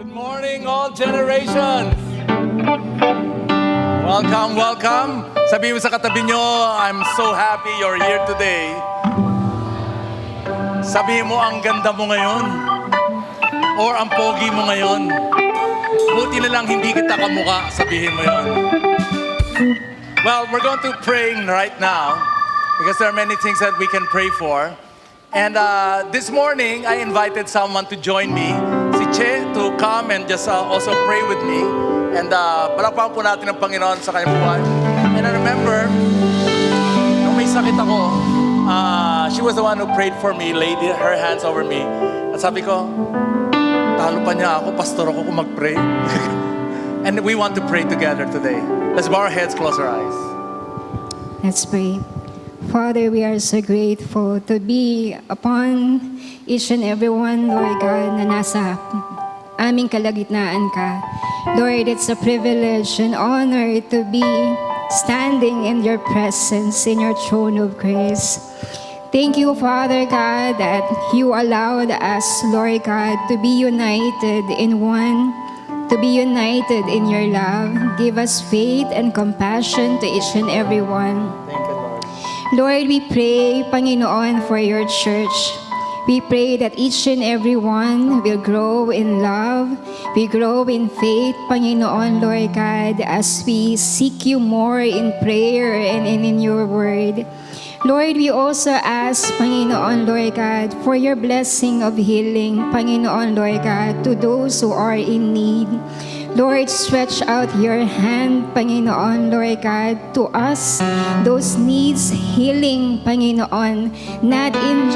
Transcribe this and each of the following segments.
Good morning, all generations! Welcome, welcome! Sabihin mo sa katabi nyo, I'm so happy you're here today. Sabihin mo, ang ganda mo ngayon. Or ang pogi mo ngayon. Buti na lang hindi kita kamukha, sabihin mo yon. Well, we're going to pray right now because there are many things that we can pray for. And this morning, I invited someone to join me, si Che, to come and just also pray with me. And palakpakan po natin ang Panginoon sa kanyang buhay. And I remember, nung may sakit ako, she was the one who prayed for me, laid her hands over me. At sabi ko, talo pa niya ako, pastor ako kung mag-pray. And we want to pray together today. Let's bow our heads, close our eyes. Let's pray. Father, we are so grateful to be upon each and every one, Lord God, na nasa aming kalagitnaan ka. Lord, it's a privilege and honor to be standing in your presence, in your throne of grace. Thank you, Father God, that you allowed us, Lord God, to be united in one, to be united in your love. Give us faith and compassion to each and every one. Thank you, Lord. Lord, we pray, Panginoon, for your church. We pray that each and every one will grow in love, we grow in faith, Panginoon, Lord God, as we seek you more in prayer and in your word. Lord, we also ask, Panginoon, Lord God, for your blessing of healing, Panginoon, Lord God, to those who are in need. Lord, stretch out your hand, Panginoon, Lord God, to us, those needs healing, Panginoon, not in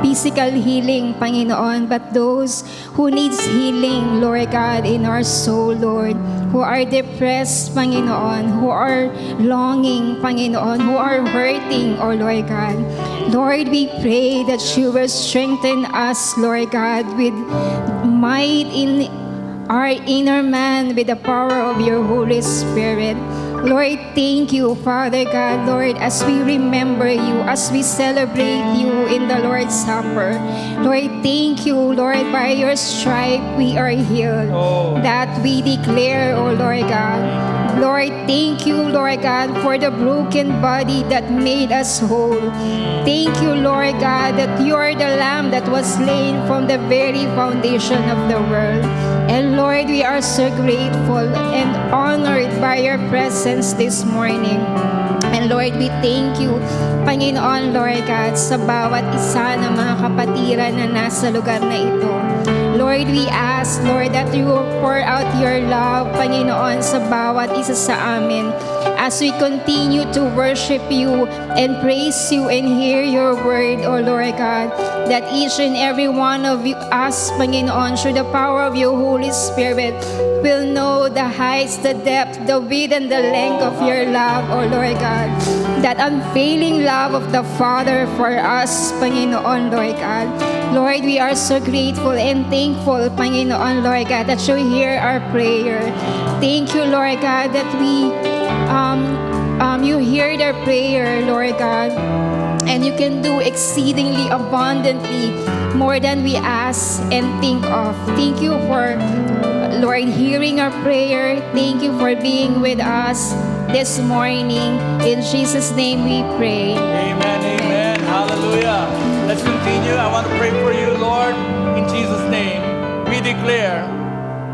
physical healing, Panginoon, but those who needs healing, Lord God, in our soul, Lord, who are depressed, Panginoon, who are longing, Panginoon, who are hurting, oh Lord God. Lord, we pray that you will strengthen us, Lord God, with might in our inner man with the power of your Holy Spirit. Lord, thank you, Father God, Lord, as we remember you, as we celebrate you in the Lord's Supper. Lord, thank you, Lord, by your stripe we are healed. That we declare, oh Lord God. Lord, thank you, Lord God, for the broken body that made us whole. Thank you, Lord God, that you are the Lamb that was slain from the very foundation of the world. And Lord, we are so grateful and honored by your presence this morning. And Lord, we thank you, Panginoon, Lord God, sa bawat isa ng mga kapatiran na nasa lugar na ito. Lord, we ask, Lord, that you will pour out your love, Panginoon, sa bawat isa sa amin as we continue to worship you and praise you and hear your word, O Lord God, that each and every one of us, Panginoon, through the power of your Holy Spirit, will know the heights, the depth, the width, and the length of your love, O Lord God. That unfailing love of the Father for us, Panginoon, Lord God. Lord, we are so grateful and thankful, Panginoon, Lord God, that you hear our prayer. Thank you, Lord God, that you hear their prayer, Lord God, and you can do exceedingly abundantly more than we ask and think of. Thank you for, Lord, hearing our prayer. Thank you for being with us this morning. In Jesus' name we pray. Amen, amen. Hallelujah. Let's continue. I want to pray for you, Lord, in Jesus' name. We declare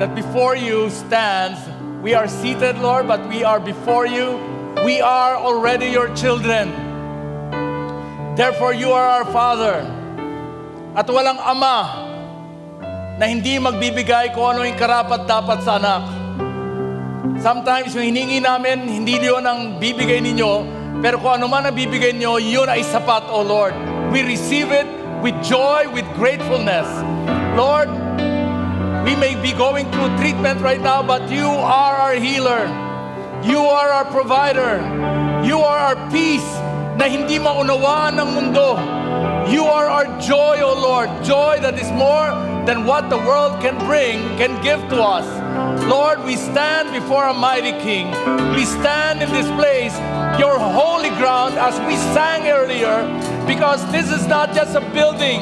that before you stands, we are seated, Lord, but we are before you. We are already your children. Therefore, you are our Father. At walang ama na hindi magbibigay kung ano yung karapat-dapat sa anak. Sometimes yung hiningi namin, hindi yun ang bibigay ninyo, pero kung ano man ang bibigay nyo, yun ay sapat, O Lord. We receive it with joy, with gratefulness. Lord, we may be going through treatment right now, but you are our healer. You are our provider. You are our peace na hindi maunawaan ng mundo. You are our joy, O Lord. Joy that is more than what the world can bring, can give to us. Lord, we stand before a mighty King. We stand in this place, your holy ground, as we sang earlier, because this is not just a building.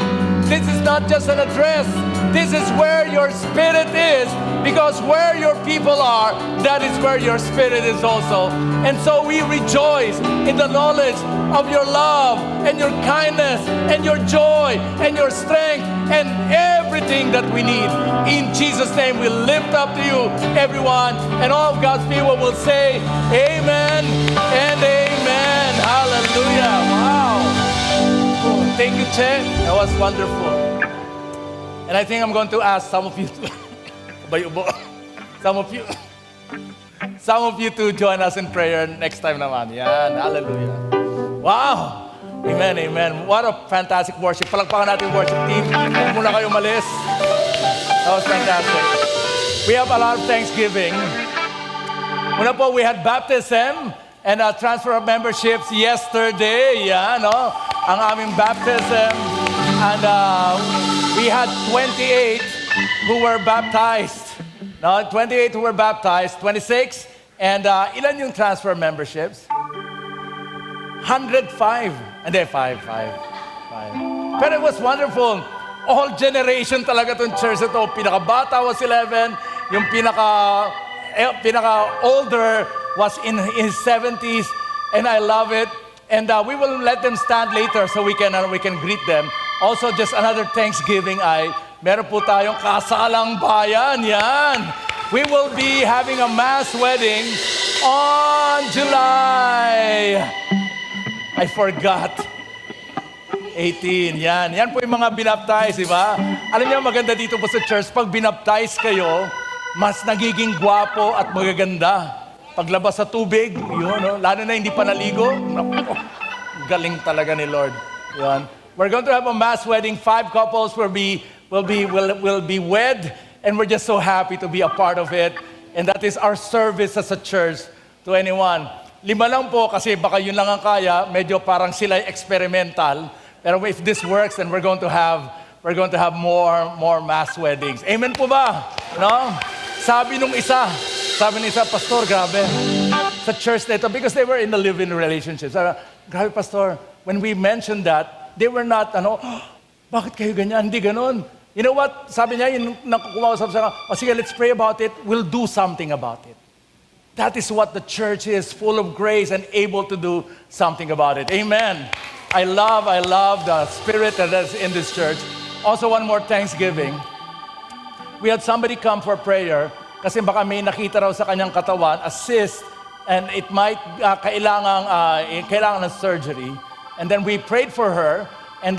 This is not just an address. This is where your spirit is, because where your people are, that is where your spirit is also. And so we rejoice in the knowledge of your love and your kindness and your joy and your strength and everything that we need. In Jesus' name, we lift up to you, everyone, and all of God's people will say, amen and amen. Hallelujah. Wow. Thank you, Che. That was wonderful. And I think I'm going to ask some of you to, some of you to join us in prayer next time naman. Yan. Hallelujah. Wow. Amen, amen. What a fantastic worship. Palakpakan natin yung worship team. Huwag muna kayo umalis. That was fantastic. We have a lot of Thanksgiving. Una po, we had baptism and a transfer of memberships yesterday. Yan, no? Ang aming baptism. And we had 28 who were baptized. No, 28 who were baptized, 26. And ilan yung transfer memberships? 105. Hindi, 5. Pero it was wonderful. All generation talaga itong church ito. Pinakabata was 11. Yung pinaka-older was in his 70s. And I love it. And we will let them stand later so we can greet them. Also, just another Thanksgiving ay meron po tayong kasalang bayan. Yan. We will be having a mass wedding on July. I forgot. 18. Yan. Yan po yung mga binaptize, di ba? Alam niyo, maganda dito po sa church, pag binaptize kayo, mas nagiging gwapo at magaganda. Paglabas sa tubig, yun, no? Lalo na hindi pa naligo, galing talaga ni Lord. Yan. We're going to have a mass wedding. 5 couples will be wed, and we're just so happy to be a part of it. And that is our service as a church to anyone. 5 lang po kasi baka yun lang ang kaya. Medyo parang sila experimental. Pero if this works, then we're going to have more mass weddings. Amen po ba? No? Sabi nung isa, Pastor, grabe. Sa church nito, because they were in the live-in relationship. Sabi, grabe, Pastor, when we mentioned that, they were not, bakit kayo ganyan? Hindi ganon. You know what? Sabi niya, yung nakukumausap sa sige, let's pray about it. We'll do something about it. That is what the church is, full of grace and able to do something about it. Amen. I love the spirit that is in this church. Also, one more Thanksgiving. We had somebody come for prayer kasi baka may nakita raw sa kanyang katawan, a cyst, and it might kailangan ng surgery. And then we prayed for her, and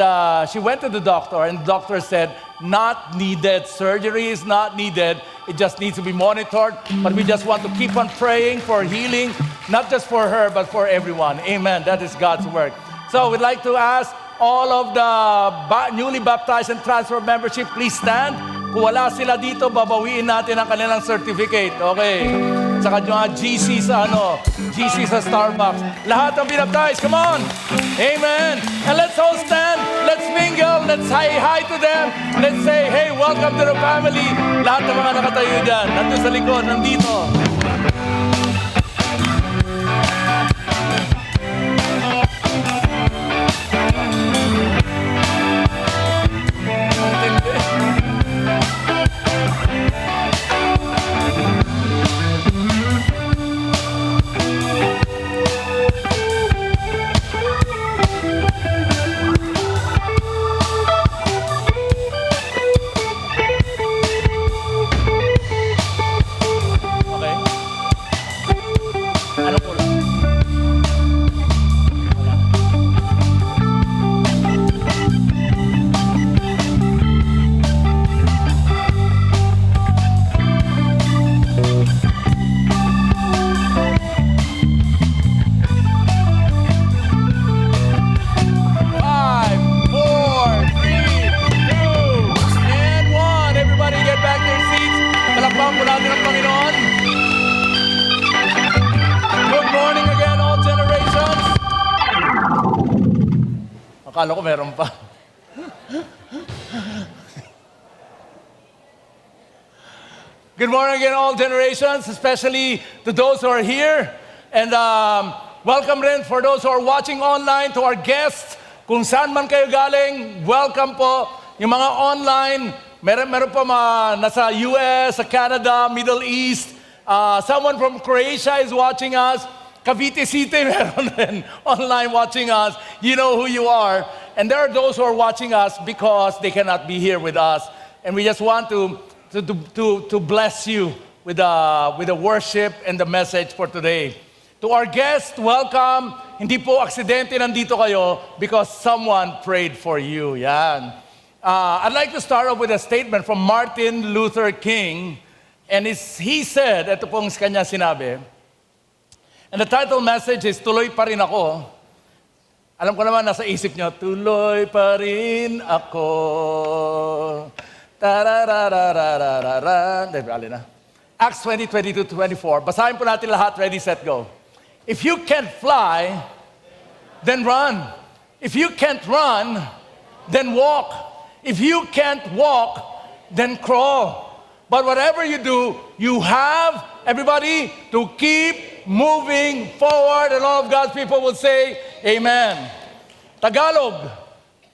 she went to the doctor, and the doctor said, not needed. Surgery is not needed. It just needs to be monitored. But we just want to keep on praying for healing, not just for her, but for everyone. Amen. That is God's work. So we'd like to ask all of the newly baptized and transfer membership, please stand. Kung wala sila dito, babawiin natin ang kanilang certificate. Okay. Saka yung GC sa GC sa Starbucks. Lahat ng binaptize, come on. Amen. And let's all stand. Let's mingle. Let's say hi to them. Let's say, hey, welcome to the family. Lahat ng mga nakatayo dyan. Nandun sa likod, nandito. Akala ko meron pa. Good morning again, all generations, especially to those who are here. And welcome rin for those who are watching online, to our guests. Kung saan man kayo galing, welcome po. Yung mga online, meron pa mga nasa US, sa Canada, Middle East. Someone from Croatia is watching us. Cavite City, meron rin online watching us. You know who you are. And there are those who are watching us because they cannot be here with us. And we just want to bless you with the worship and the message for today. To our guests, welcome. Hindi po aksidente nandito kayo because someone prayed for you. Yan. I'd like to start off with a statement from Martin Luther King. And he said, ito pong kanya sinabi, and the title message is, Tuloy pa rin ako. Alam ko naman, nasa isip nyo, tuloy pa rin ako. Tarararararararan. Dali na. Acts 20:22-24. Basahin po natin lahat. Ready, set, go. If you can't fly, then run. If you can't run, then walk. If you can't walk, then crawl. But whatever you do, you have, everybody, to keep moving forward. And all of God's people will say, Amen. Tagalog,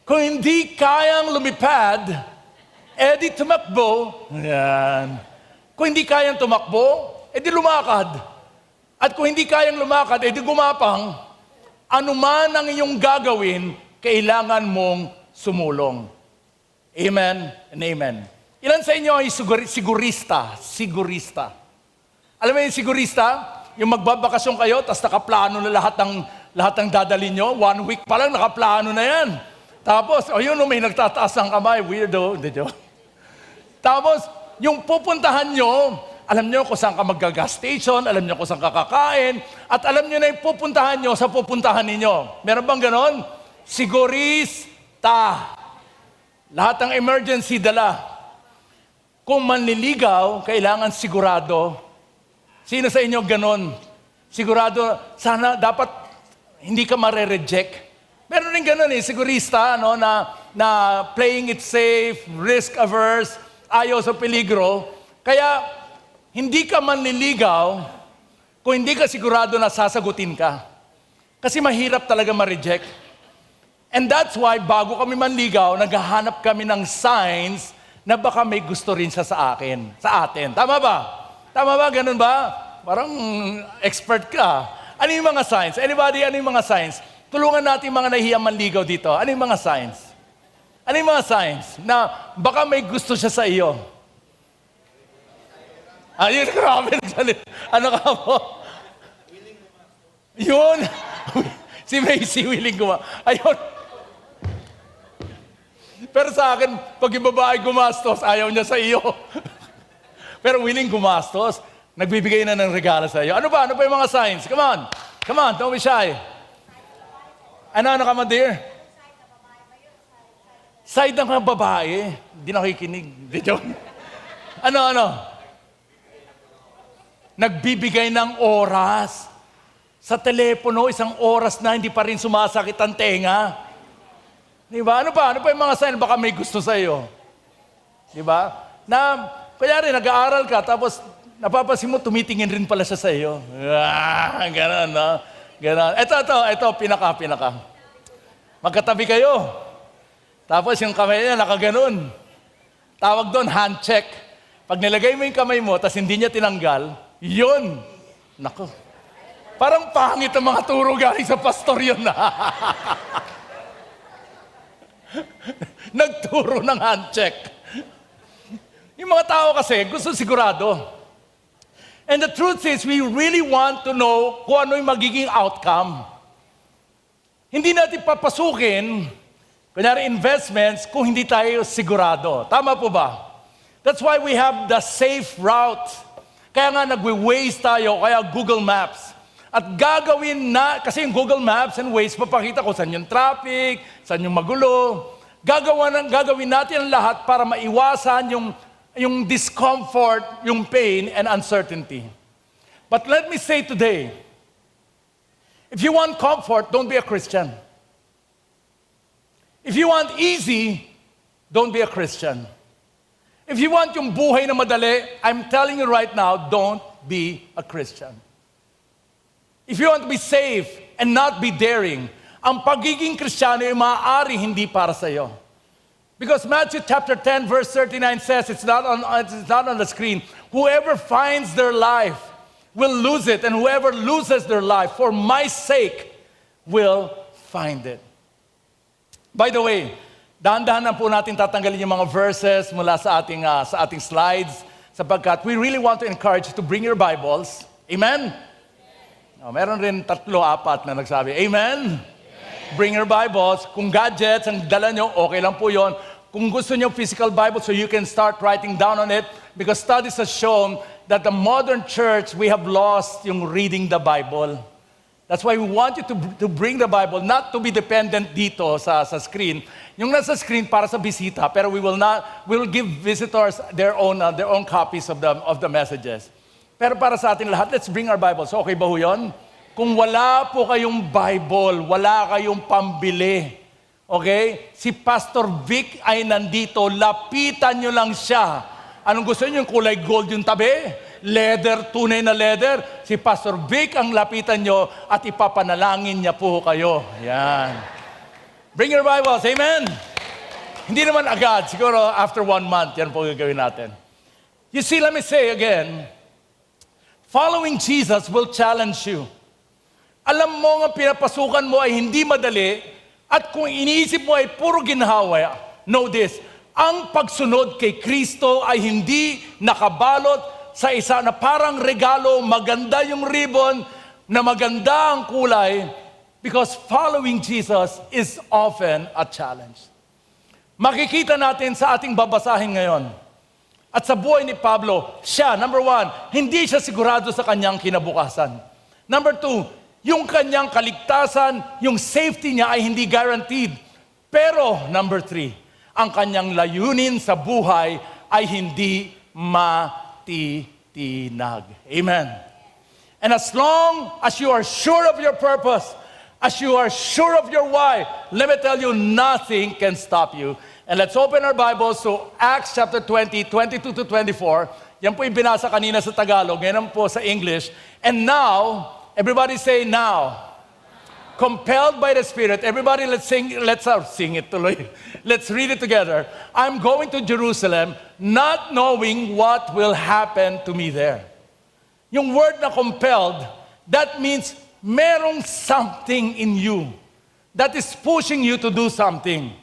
kung hindi kayang lumipad, edi tumakbo. Yan. Kung hindi kayang tumakbo, edi lumakad. At kung hindi kayang lumakad, edi gumapang. Ano man ang iyong gagawin, kailangan mong sumulong. Amen and amen. Ilan sa inyo ay sigurista? Sigurista. Alam mo yung sigurista? Yung magbabakasyon kayo, tapos nakaplano na lahat ng dadalhin nyo. 1 week pa lang, nakaplano na yan. Tapos, yun, may nagtataas ng kamay. Weirdo. Tapos, yung pupuntahan nyo, alam nyo kung saan ka mag-gas station, alam nyo kung saan ka kakain, at alam nyo na yung pupuntahan nyo sa pupuntahan ninyo. Meron bang ganon? Sigurista. Lahat ng emergency dala. Kung manliligaw, kailangan sigurado. Sino sa inyo ganon? Sigurado, sana dapat hindi ka mare-reject. Meron rin ganon sigurista, no, na playing it safe, risk-averse, ayaw sa peligro. Kaya, hindi ka manliligaw kung hindi ka sigurado na sasagutin ka. Kasi mahirap talaga ma-reject. And that's why, bago kami manligaw, naghahanap kami ng signs na baka may gusto rin siya sa atin. Tama ba? Tama ba? Ganun ba? Parang expert ka. Ano yung mga signs? Anybody, ano yung mga signs? Tulungan natin mga nahihiyang manligaw dito. Ano yung mga signs? Ano yung mga signs na baka may gusto siya sa iyo? Yun, grabe. Ano ka po? Yun. Si Macy willing Ayun. Pero sa akin, pag yung babae gumastos, ayaw niya sa iyo. Pero willing gumastos, nagbibigay na ng regalo sa iyo. Ano ba yung mga signs? Come on, don't be shy. Ano ka man, dear? Side ng babae. Hindi nakikinig. Ano? Nagbibigay ng oras. Sa telepono, 1 oras na hindi pa rin sumasakit ang tenga. Diba? Ano pa yung mga sign? Baka may gusto sa iyo. Diba? Na, kunyari, nag-aaral ka, tapos napapansin mo, tumitingin rin pala siya sa iyo. Ganon, no? Ganon. Ito, pinaka. Magkatabi kayo. Tapos yung kamay niya, nakaganon. Tawag doon, hand check. Pag nilagay mo yung kamay mo, tapos hindi niya tinanggal, yun. Nako. Parang pangit ang mga turo galing sa pastor yun. Nagturo ng hand check. Yung mga tao kasi, gusto sigurado. And the truth is, we really want to know kung ano yung magiging outcome. Hindi natin papasukin, kunyari investments, kung hindi tayo sigurado. Tama po ba? That's why we have the safe route. Kaya nga nagwe-Waze tayo, kaya Google Maps. At gagawin na, kasi yung Google Maps and Waze, papakita ko saan yung traffic, saan yung magulo. Gagawin natin ang lahat para maiwasan yung discomfort, yung pain and uncertainty. But let me say today, if you want comfort, don't be a Christian. If you want easy, don't be a Christian. If you want yung buhay na madali, I'm telling you right now, don't be a Christian. If you want to be safe and not be daring, ang pagiging Kristiyano ay maaari hindi para sa iyo. Because Matthew chapter 10 verse 39 says, it's not on the screen, whoever finds their life will lose it, and whoever loses their life for my sake will find it. By the way, dahan-dahan po natin tatanggalin yung mga verses mula sa ating slides, sapagkat we really want to encourage you to bring your Bibles. Amen? Oh, meron rin 3-4 na nagsabi, Amen? Bring your Bibles. Kung gadgets ang dala nyo, okay lang po yon. Kung gusto nyo physical Bible so you can start writing down on it, because studies have shown that the modern church, we have lost yung reading the Bible. That's why we want you to bring the Bible, not to be dependent dito sa screen. Yung nasa screen para sa bisita, pero we will give visitors their own copies of the messages. Pero para sa atin lahat, let's bring our Bibles. So, okay ba ho yun? Kung wala po kayong Bible, wala kayong pambili. Okay? Si Pastor Vic ay nandito, lapitan nyo lang siya. Anong gusto nyo? Yung kulay gold yung tabi? Leather, tunay na leather? Si Pastor Vic ang lapitan nyo at ipapanalangin niya po kayo. Yan. Bring your Bibles. Amen? Hindi naman agad. Siguro after 1 month, yan po gagawin natin. You see, let me say again, following Jesus will challenge you. Alam mo nga pinapasukan mo ay hindi madali, at kung iniisip mo ay puro ginhawa, know this, ang pagsunod kay Kristo ay hindi nakabalot sa isa na parang regalo, maganda yung ribbon, na maganda ang kulay, because following Jesus is often a challenge. Makikita natin sa ating babasahin ngayon, at sa buhay ni Pablo, siya, number 1, hindi siya sigurado sa kanyang kinabukasan. Number 2, yung kanyang kaligtasan, yung safety niya ay hindi guaranteed. Pero, number 3, ang kanyang layunin sa buhay ay hindi matitinag. Amen. And as long as you are sure of your purpose, as you are sure of your why, let me tell you, nothing can stop you. And let's open our Bibles to Acts chapter 20, 22 to 24. Yan po yung binasa kanina sa Tagalog, ngayon po sa English. And now, everybody say now. Compelled by the Spirit. Everybody, let's sing it tuloy. Let's read it together. I'm going to Jerusalem, not knowing what will happen to me there. Yung word na compelled, that means merong something in you that is pushing you to do something.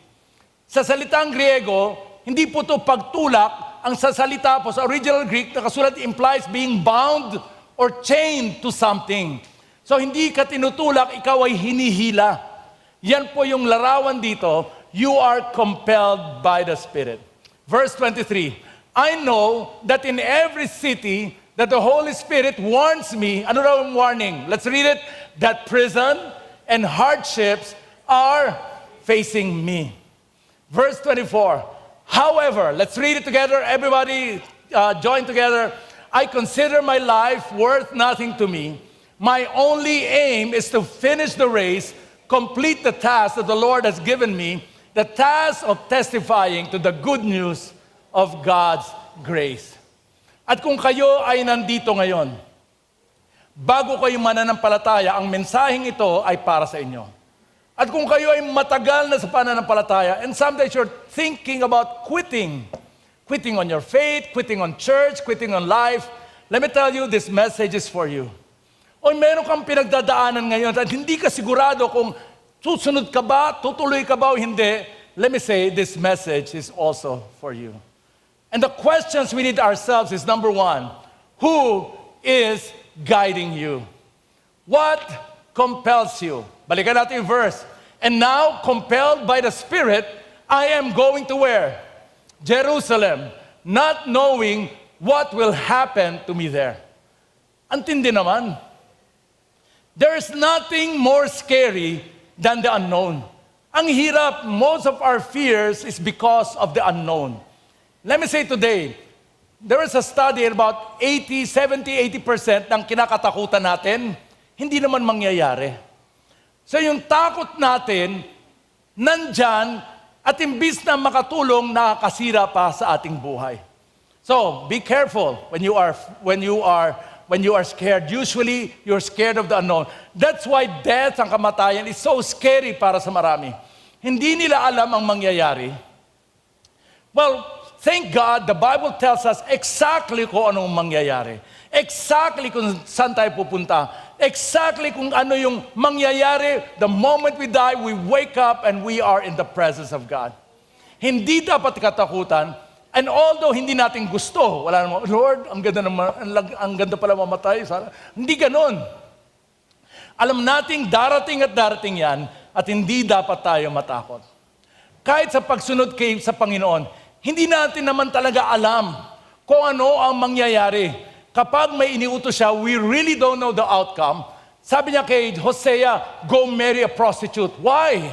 Sa salitang Griego, hindi po ito pagtulak. Ang sa salita po, sa original Greek, nakasulat implies being bound or chained to something. So hindi ka tinutulak, ikaw ay hinihila. Yan po yung larawan dito, you are compelled by the Spirit. Verse 23, I know that in every city that the Holy Spirit warns me, ano raw ang warning? Let's read it, that prison and hardships are facing me. Verse 24, however, let's read it together, everybody join together. I consider my life worth nothing to me. My only aim is to finish the race, complete the task that the Lord has given me, the task of testifying to the good news of God's grace. At kung kayo ay nandito ngayon, bago kayo mananampalataya, ang mensaheng ito ay para sa inyo. At kung kayo ay matagal na sa pananampalataya, and sometimes you're thinking about quitting on your faith, quitting on church, quitting on life, let me tell you, this message is for you. O meron kang pinagdadaanan ngayon at hindi ka sigurado kung susunod ka ba, tutuloy ka ba o hindi, let me say, this message is also for you. And the questions we need ourselves is, number 1, who is guiding you? What compels you? Balikan natin yung verse. And now, compelled by the Spirit, I am going to where? Jerusalem, not knowing what will happen to me there. Antindi naman. There is nothing more scary than the unknown. Ang hirap, most of our fears is because of the unknown. Let me say today, there is a study about 70-80% ng kinakatakutan natin, hindi naman mangyayari. So yung takot natin, nandyan, at imbis na makatulong, nakakasira pa sa ating buhay. So, be careful when you are scared. Usually, you're scared of the unknown. That's why death, ang kamatayan, is so scary para sa marami. Hindi nila alam ang mangyayari. Well, thank God, the Bible tells us exactly kung anong mangyayari. Exactly kung saan tayo pupunta. Exactly kung ano yung mangyayari. The moment we die, we wake up and we are in the presence of God. Hindi dapat katakutan. And although hindi natin gusto, wala naman, Lord, ang ganda pala mamatay. Hindi ganon. Alam nating darating at darating yan at hindi dapat tayo matakot. Kahit sa pagsunod sa Panginoon, hindi natin naman talaga alam kung ano ang mangyayari. Kapag may iniutos siya, we really don't know the outcome. Sabi niya kay Hosea, go marry a prostitute. Why?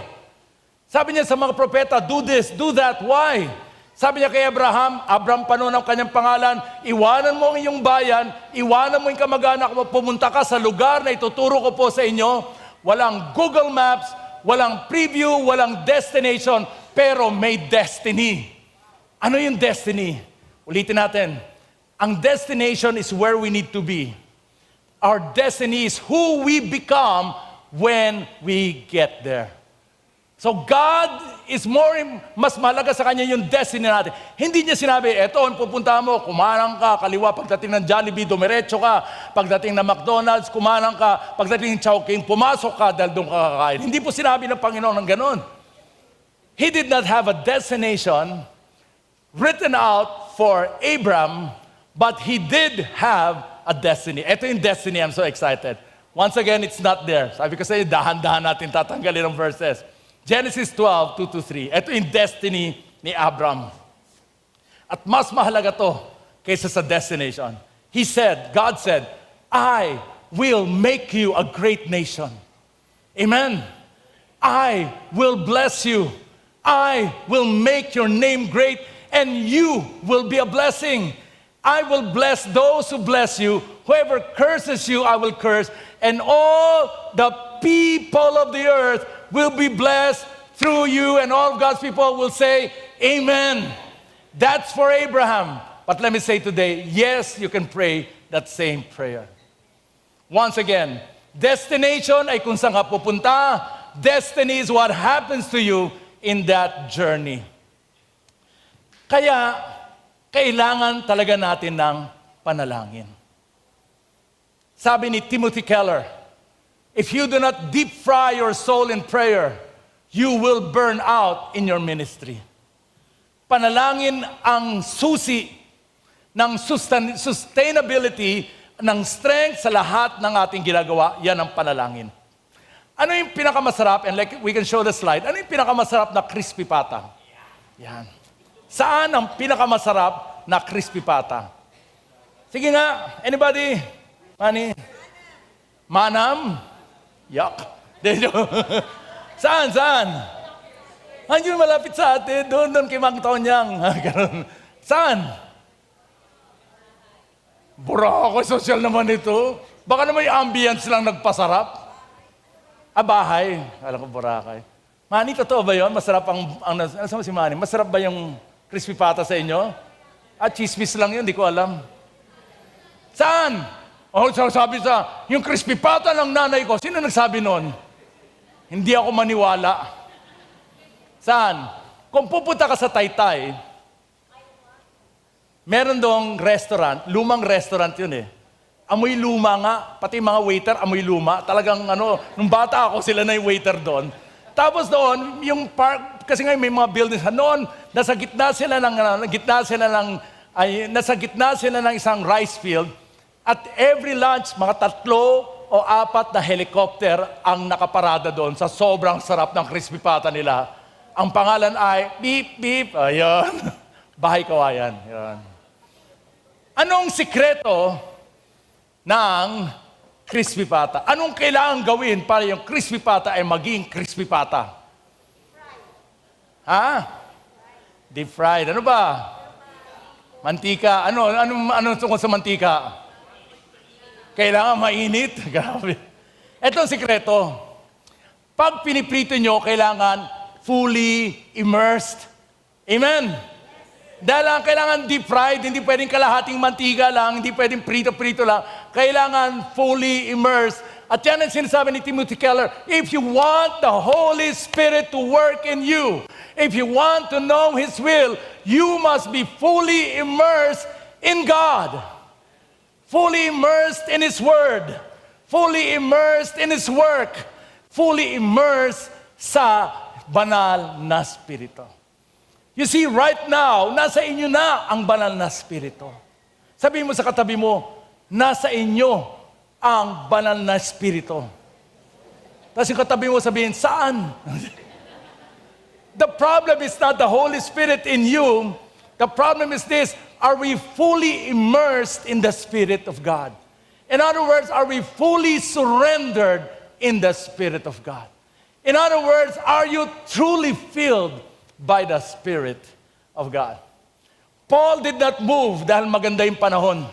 Sabi niya sa mga propeta, do this, do that. Why? Sabi niya kay Abraham pa noon ang kanyang pangalan, iwanan mo ang iyong bayan, iwanan mo yung kamag-anak mo, pumunta ka sa lugar na ituturo ko po sa inyo. Walang Google Maps, walang preview, walang destination, pero may destiny. Ano yung destiny? Ulitin natin. Ang destination is where we need to be. Our destiny is who we become when we get there. So God is mas mahalaga sa Kanya yung destiny natin. Hindi niya sinabi, eto, pupunta mo, kumarang ka, kaliwa, pagdating ng Jollibee, dumiretso ka, pagdating ng McDonald's, kumarang ka, pagdating ng Chowking, pumasok ka dahil doon ka kakain. Hindi po sinabi ng Panginoon ng ganun. He did not have a destination written out for Abram, but he did have a destiny. Ito yung destiny, I'm so excited. Once again, it's not there. Sabi ko sa inyo, dahan-dahan natin tatanggalin ang verses. Genesis 12, 2-3. Ito yung destiny ni Abram. At mas mahalaga to kaysa sa destination. God said, I will make you a great nation. Amen. I will bless you. I will make your name great, and you will be a blessing. I will bless those who bless you. Whoever curses you, I will curse. And all the people of the earth will be blessed through you, and all of God's people will say, Amen. That's for Abraham. But let me say today, yes, you can pray that same prayer. Once again, destination ay kung saan ka pupunta. Destiny is what happens to you in that journey. Kaya, kailangan talaga natin ng panalangin. Sabi ni Timothy Keller, if you do not deep fry your soul in prayer, you will burn out in your ministry. Panalangin ang susi ng sustainability, ng strength sa lahat ng ating ginagawa. Yan ang panalangin. Ano yung pinakamasarap? And like we can show the slide. Ano yung pinakamasarap na crispy pata? Yan. Saan ang pinakamasarap na crispy pata? Sige nga, anybody? Manam? Yuck. Saan? Andiyan malapit sa atin. Doon kay Mang Tonyang. Saan? Boracay, social naman ito. Baka naman yung ambience lang nagpasarap. Bahay. Alam ko, Boracay. Manny, totoo ba yun? Masarap ano si Manny? Masarap ba yung crispy pata sa inyo? Chismis lang yun, di ko alam. Saan? Sabi yung crispy pata ng nanay ko. Sino nagsabi nun? Hindi ako maniwala. Saan? Kung pupunta ka sa Taytay, meron doong restaurant, lumang restaurant yun eh. Amoy luma nga, pati mga waiter, amoy luma. Talagang nung bata ako, sila na yung waiter doon. Tapos doon, yung park, kasi nga may mga buildings, noon, nasa gitna sila ng isang rice field, at every lunch, mga 3 o 4 na helicopter ang nakaparada doon sa sobrang sarap ng crispy pata nila. Ang pangalan ay beep, beep. Ayun. Bahay Kawayan. Ayun. Anong sikreto ng crispy pata? Anong kailangan gawin para yung crispy pata ay maging crispy pata? Deep fried. Ano ba? Mantika. Ano tungkol sa mantika? Kailangan mainit. Grabe. Ito ang sikreto. Pag piniprito nyo, kailangan fully immersed. Amen? Dahil kailangan deep fried, hindi pwedeng kalahating mantika lang, hindi pwedeng prito-prito lang. Kailangan fully immersed. At yan ang sinasabi ni Timothy Keller, if you want the Holy Spirit to work in you, if you want to know His will, you must be fully immersed in God. Fully immersed in His Word. Fully immersed in His work. Fully immersed sa banal na Espiritu. You see, right now, nasa inyo na ang banal na Espiritu. Sabihin mo sa katabi mo, nasa inyo ang banal na Espiritu. Tapos yung katabi mo sabihin, saan? The problem is not the Holy Spirit in you. The problem is this, are we fully immersed in the Spirit of God? In other words, are we fully surrendered in the Spirit of God? In other words, are you truly filled by the Spirit of God? Paul did not move dahil maganda yung panahon.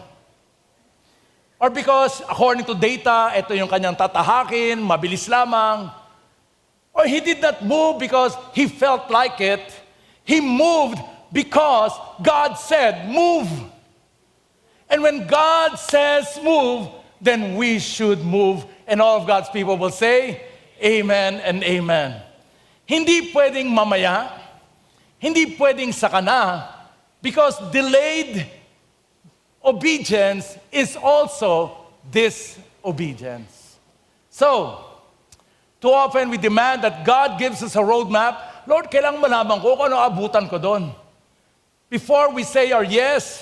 Or because, according to data, ito yung kanyang tatahakin, mabilis lamang. Or he did not move because he felt like it. He moved because God said, move. And when God says move, then we should move. And all of God's people will say, amen and amen. Hindi pwedeng mamaya, hindi pwedeng sakana, because delayed obedience is also disobedience. So, too often we demand that God gives us a roadmap. Lord, kailangan malaman ko kung ano abutan ko doon. Before we say our yes,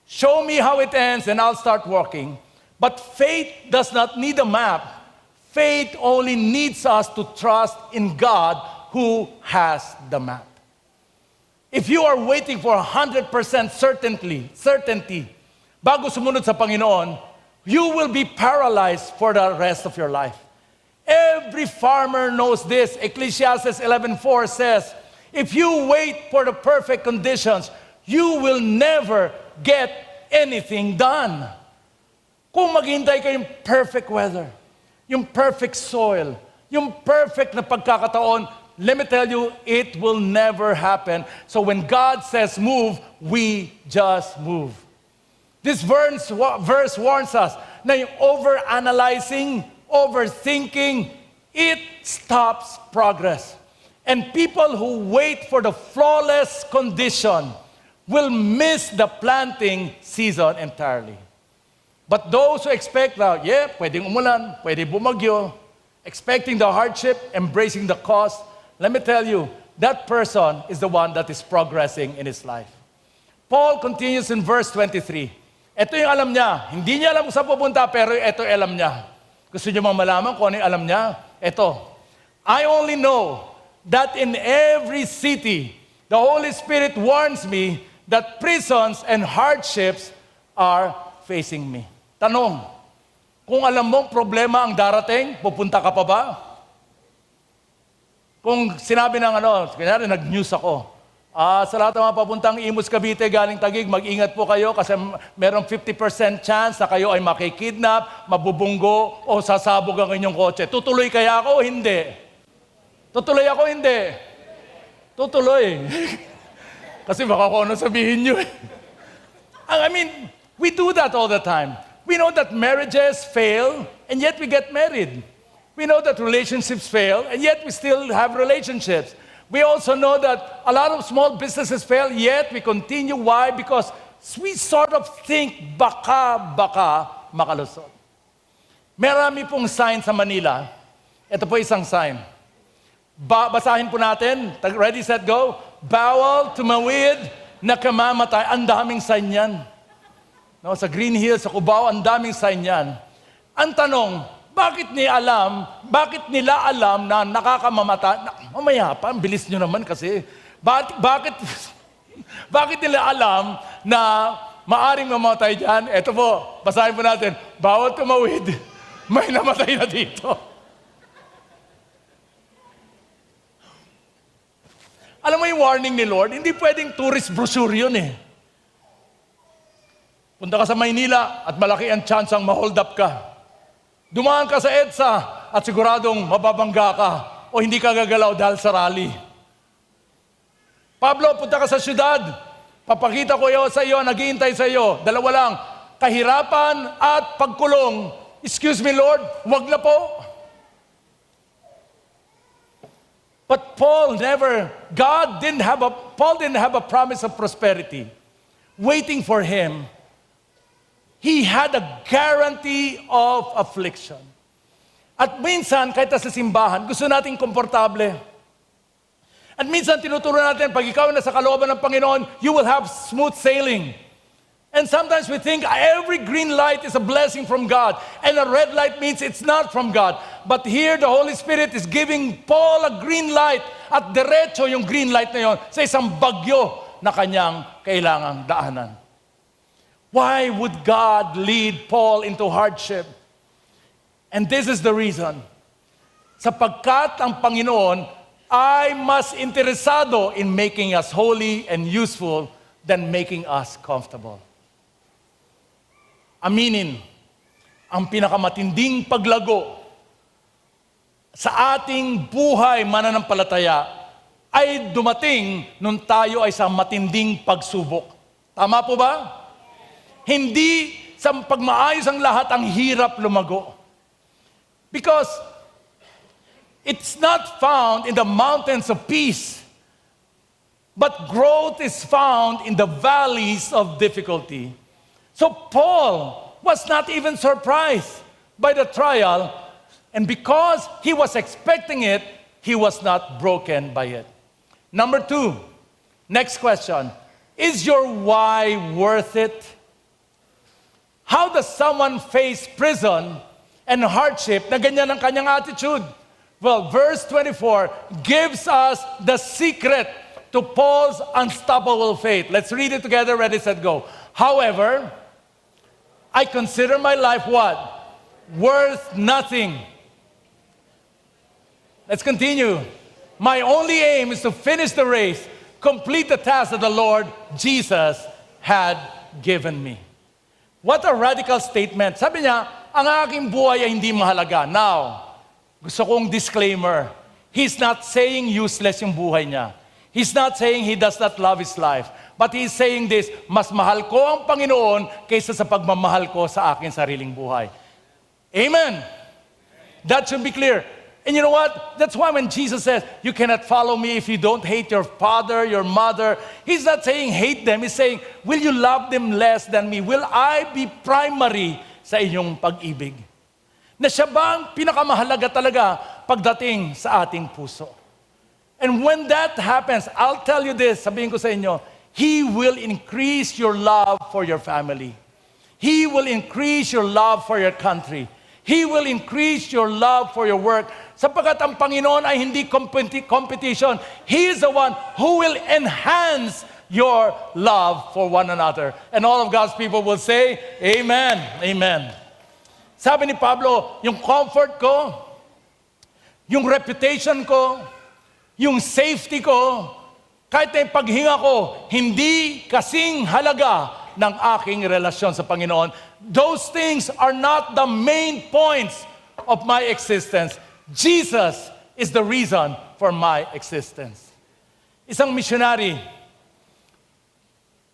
show me how it ends and I'll start working. But faith does not need a map. Faith only needs us to trust in God who has the map. If you are waiting for 100% certainty, bago sumunod sa Panginoon, you will be paralyzed for the rest of your life. Every farmer knows this. Ecclesiastes 11:4 says, if you wait for the perfect conditions, you will never get anything done. Kung maghintay kayo yung perfect weather, yung perfect soil, yung perfect na pagkakataon, let me tell you, it will never happen. So when God says move, we just move. This verse warns us na yung over-analyzing, overthinking, it stops progress. And people who wait for the flawless condition will miss the planting season entirely. But those who expect that, pwedeng umulan, pwede bumagyo, expecting the hardship, embracing the cost, let me tell you, that person is the one that is progressing in his life. Paul continues in verse 23. Ito yung alam niya. Hindi niya alam kung saan pupunta, pero ito alam niya. Gusto niyo mang malaman kung ano yung alam niya? Ito. I only know that in every city, the Holy Spirit warns me that prisons and hardships are facing me. Tanong, kung alam mong problema ang darating, pupunta ka pa ba? Kung sinabi ng kunyari nag-news ako, sa lahat ng mga papuntang Imus, Cavite, galing Taguig, mag-ingat po kayo kasi merong 50% chance na kayo ay makikidnap, mabubunggo, o sasabog ang inyong kotse. Tutuloy kaya ako o hindi? Tutuloy ako hindi? Tutuloy. Kasi baka kung ano sabihin nyo. I mean, we do that all the time. We know that marriages fail, and yet we get married. We know that relationships fail, and yet we still have relationships. We also know that a lot of small businesses fail, yet we continue. Why? Because we sort of think baka makalusot. Marami pong sign sa Manila. Ito po isang sign. Basahin po natin. Ready, set, go. Bawal tumawid na kamamatay. Ang daming sign yan. No, sa Green Hills, sa Cubao, ang daming sign yan. Ang tanong, bakit nila alam na nakakamamatay? Mamaya pa, ang bilis nyo naman kasi. Bakit nila alam na maaring mamatay dyan? Ito po, basahin po natin. Bawal tumawid, may namatay na dito. Alam mo yung warning ni Lord? Hindi pwedeng tourist brochure yun eh. Punta ka sa Maynila at malaki ang chance ang ma-hold up ka. Dumaan ka sa EDSA at siguradong mababangga ka o hindi ka gagalaw dahil sa rally. Pablo, punta ka sa syudad. Papakita ko sa iyo, naghihintay sa iyo. Dalawa lang, kahirapan at pagkulong. Excuse me, Lord, wag na po. But Paul didn't have a promise of prosperity waiting for him. He had a guarantee of affliction. At minsan, kahit sa simbahan, gusto nating komportable. At minsan, tinuturo natin, pag ikaw na sa kalooban ng Panginoon, you will have smooth sailing. And sometimes we think every green light is a blessing from God, and a red light means it's not from God. But here, the Holy Spirit is giving Paul a green light, at diretso yung green light na yon sa isang bagyo na kanyang kailangang daanan. Why would God lead Paul into hardship? And this is the reason. Sapagkat ang Panginoon ay mas interesado in making us holy and useful than making us comfortable. Aminin, ang pinakamatinding paglago sa ating buhay mananampalataya ay dumating nung tayo ay sa matinding pagsubok. Tama po ba? Hindi sa pagmaayos ang lahat ang hirap lumago. Because it's not found in the mountains of peace, but growth is found in the valleys of difficulty. So Paul was not even surprised by the trial, and because he was expecting it, he was not broken by it. Number 2, next question. Is your why worth it? How does someone face prison and hardship na ganyan ang kanyang attitude? Well, verse 24 gives us the secret to Paul's unstoppable faith. Let's read it together. Ready, set, go. However, I consider my life what? Worth nothing. Let's continue. My only aim is to finish the race, complete the task that the Lord Jesus had given me. What a radical statement. Sabi niya, ang aking buhay ay hindi mahalaga. Now, gusto kong disclaimer. He's not saying useless yung buhay niya. He's not saying he does not love his life. But he's saying this, mas mahal ko ang Panginoon kaysa sa pagmamahal ko sa aking sariling buhay. Amen. That should be clear. And you know what? That's why when Jesus says, you cannot follow me if you don't hate your father, your mother, he's not saying hate them. He's saying, will you love them less than me? Will I be primary sa inyong pag-ibig? Na siya ba ang pinakamahalaga talaga pagdating sa ating puso? And when that happens, I'll tell you this, sabihin ko sa inyo, He will increase your love for your family. He will increase your love for your country. He will increase your love for your work. Sapagkat ang Panginoon ay hindi competition. He is the one who will enhance your love for one another. And all of God's people will say, Amen. Amen. Sabi ni Pablo, yung comfort ko, yung reputation ko, yung safety ko, kahit na yung paghinga ko, hindi kasing halaga ng aking relasyon sa Panginoon. Those things are not the main points of my existence. Jesus is the reason for my existence. Isang missionary,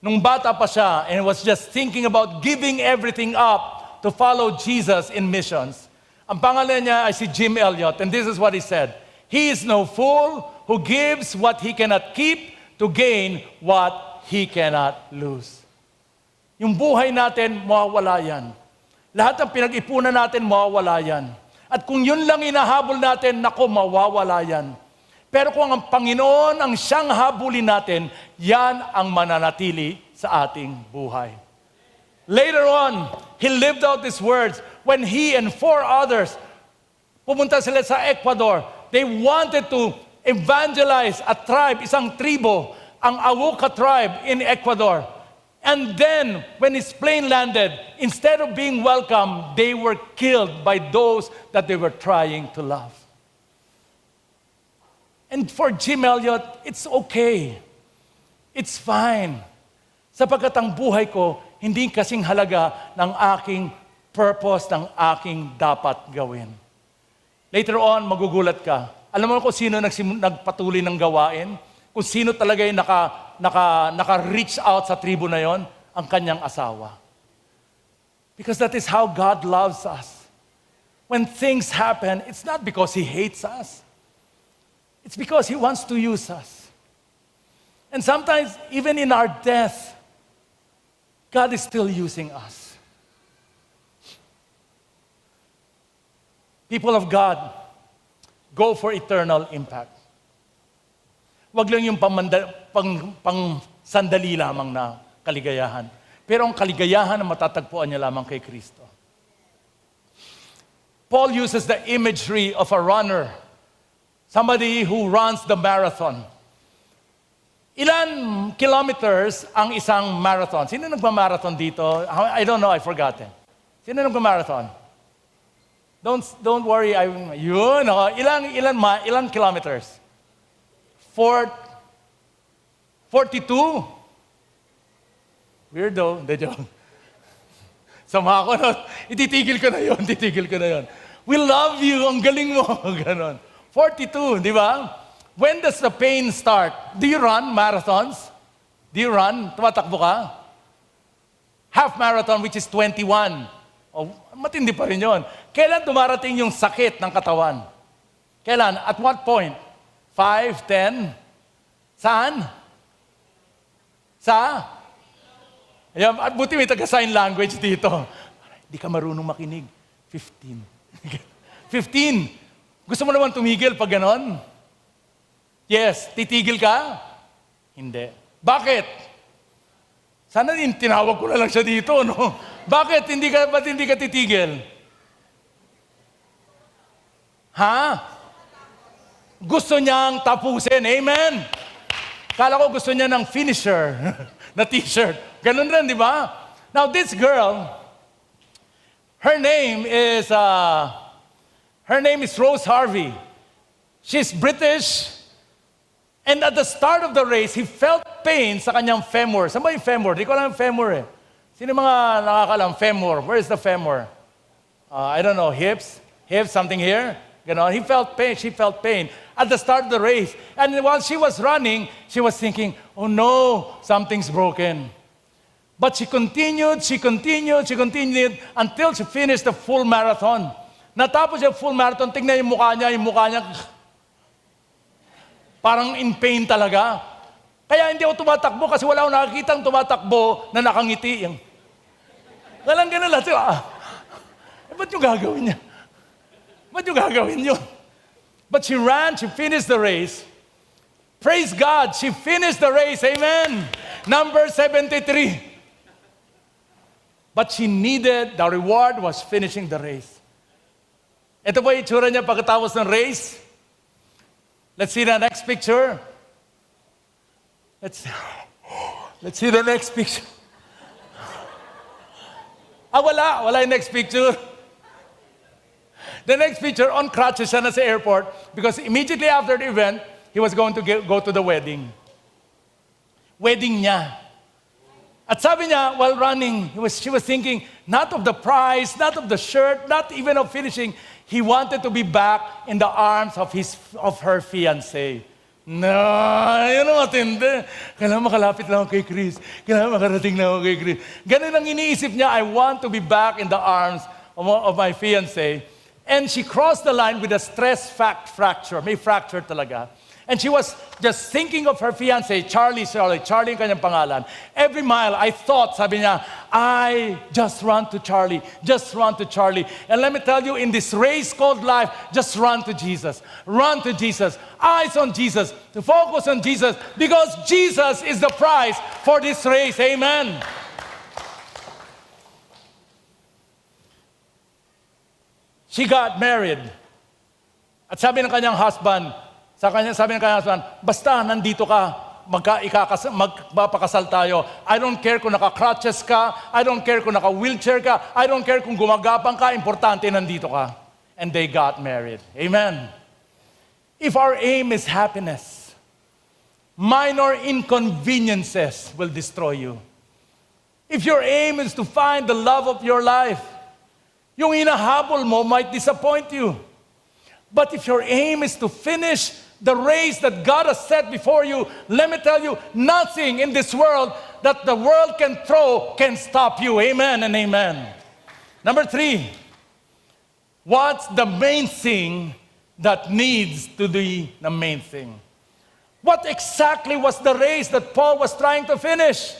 nung bata pa siya, and was just thinking about giving everything up to follow Jesus in missions. Ang pangalan niya ay si Jim Elliot, and this is what he said. He is no fool who gives what he cannot keep to gain what he cannot lose. Yung buhay natin, mawawala yan. Lahat ng pinag-ipunan natin, mawawala yan. At kung yun lang inahabol natin, nako, mawawala yan. Pero kung ang Panginoon ang siyang habulin natin, yan ang mananatili sa ating buhay. Later on, he lived out these words when he and 4 others, pumunta sila sa Ecuador. They wanted to evangelize a tribe, isang tribo, ang Awuka tribe in Ecuador. And then, when his plane landed, instead of being welcomed, they were killed by those that they were trying to love. And for Jim Elliot, it's okay. It's fine. Sapagkat ang buhay ko, hindi kasing halaga ng aking purpose, ng aking dapat gawin. Later on, magugulat ka. Alam mo kung sino nagpatuloy ng gawain? Kung sino talaga yung naka-reach out sa tribo na yon? Ang kanyang asawa. Because that is how God loves us. When things happen, it's not because He hates us. It's because He wants to use us. And sometimes, even in our death, God is still using us. People of God, go for eternal impact. Huwag lang yung pang sandali lamang na kaligayahan. Pero ang kaligayahan na matatagpuan niya lamang kay Kristo. Paul uses the imagery of a runner, somebody who runs the marathon. Ilan kilometers ang isang marathon? Sino nagma-marathon dito? I don't know, I forgot. Sino nagma-marathon? Don't worry, ilan kilometers? 42? Weirdo, hindi joke. Sama ko na, titigil ko na yon. We love you, ang galing mo. Ganon. 42, di ba? When does the pain start? Do you run marathons? Do you run? Tumatakbo ka? Half marathon, which is 21. Oh, matindi pa rin yun. Kailan dumarating yung sakit ng katawan? Kailan? At what point? 5, 10? Saan? Ayan, at buti may taga-sign language dito. Hindi ka marunong makinig. 15. 15. Gusto mo naman tumigil pag ganon? Yes. Titigil ka? Hindi. Bakit? Sana tinawag ko na lang siya dito, no? Bakit? Ba't hindi ka titigil? Ha? Gusto niyang tapusin. Amen? Kala ko gusto niya ng finisher na t-shirt. Ganun rin, di ba? Now, this girl, her name is Rose Harvey. She's British. And at the start of the race, he felt pain sa kanyang femur. Saan ba yung femur? Di ko alam yung femur eh. Sino mga nakakalam? Femur. Where is the femur? I don't know. Hips, something here. Ganon. He felt pain. She felt pain at the start of the race. And while she was running, she was thinking, oh no, something's broken. But she continued until she finished the full marathon. Natapos yung full marathon, tingnan yung mukha niya, parang in pain talaga. Kaya hindi ako tumatakbo kasi wala akong nakakitang tumatakbo na nakangiti. Walang ganun lang. Ba't yung gagawin niya? Ba't yung gagawin yun? But she ran, she finished the race. Praise God, she finished the race. Amen. Number 73. But she needed, the reward was finishing the race. Ito po yung itsura niya pagkatapos ng race. Let's see the next picture. Let's see the next picture. Wala yung next picture. The next picture, on crutches siya na sa airport because immediately after the event, he was going to go to the wedding. Wedding niya. At sabi niya, while running, she was thinking, not of the prize, not of the shirt, not even of finishing. He wanted to be back in the arms of her fiancé. No, yun ang matindi. Kailangan makalapit lang ako kay Chris. Kailangan makarating lang ako kay Chris. Ganun ang iniisip niya, I want to be back in the arms of my fiancé. And she crossed the line with a stress fracture. May fracture talaga. And she was just thinking of her fiancé, Charlie ang kanyang pangalan. Every mile, I thought, sabi niya, I just run to Charlie. And let me tell you, in this race called life, just run to Jesus. Run to Jesus. Eyes on Jesus. To focus on Jesus. Because Jesus is the prize for this race. Amen. She got married. At sabi ng kanyang husband, basta nandito ka, magpapakasal tayo. I don't care kung naka-crutches ka, I don't care kung naka-wheelchair ka, I don't care kung gumagapang ka, importante nandito ka. And they got married. Amen. If our aim is happiness, minor inconveniences will destroy you. If your aim is to find the love of your life, yung hinahabol mo might disappoint you. But if your aim is to finish the race that God has set before you, let me tell you, nothing in this world that the world can throw can stop you. Amen and amen. Number 3, what's the main thing that needs to be the main thing. What exactly was the race that Paul was trying to finish?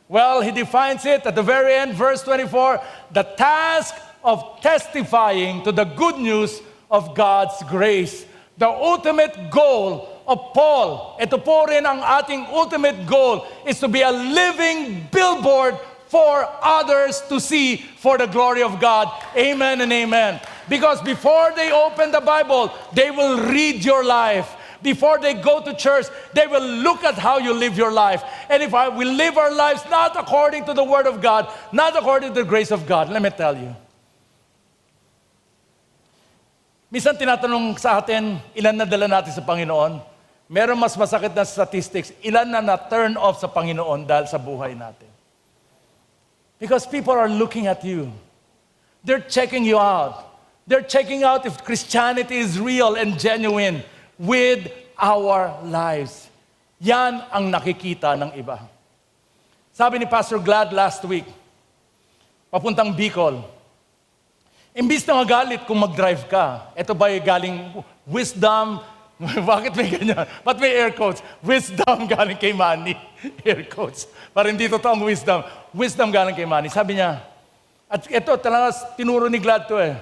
Well, he defines it at the very end, verse 24, the task of testifying to the good news of God's grace. The ultimate goal of Paul, ito po rin ang ating ultimate goal, is to be a living billboard for others to see for the glory of God. Amen and amen. Because before they open the Bible, they will read your life. Before they go to church, they will look at how you live your life. And if we live our lives not according to the Word of God, not according to the grace of God, let me tell you. Minsan tinatanong sa atin, ilan na dala natin sa Panginoon? Meron mas masakit na statistics, ilan na na-turn off sa Panginoon dahil sa buhay natin. Because people are looking at you. They're checking you out. They're checking out if Christianity is real and genuine with our lives. Yan ang nakikita ng iba. Sabi ni Pastor Glad last week, papuntang Bicol, imbis na magalit kung mag-drive ka, ito ba galing wisdom? Bakit may ganyan? Ba't may air quotes? Wisdom galing kay Manny. Air quotes. Parang hindi totoong wisdom. Wisdom galing kay Manny. Sabi niya, at ito talaga tinuro ni Glad to eh.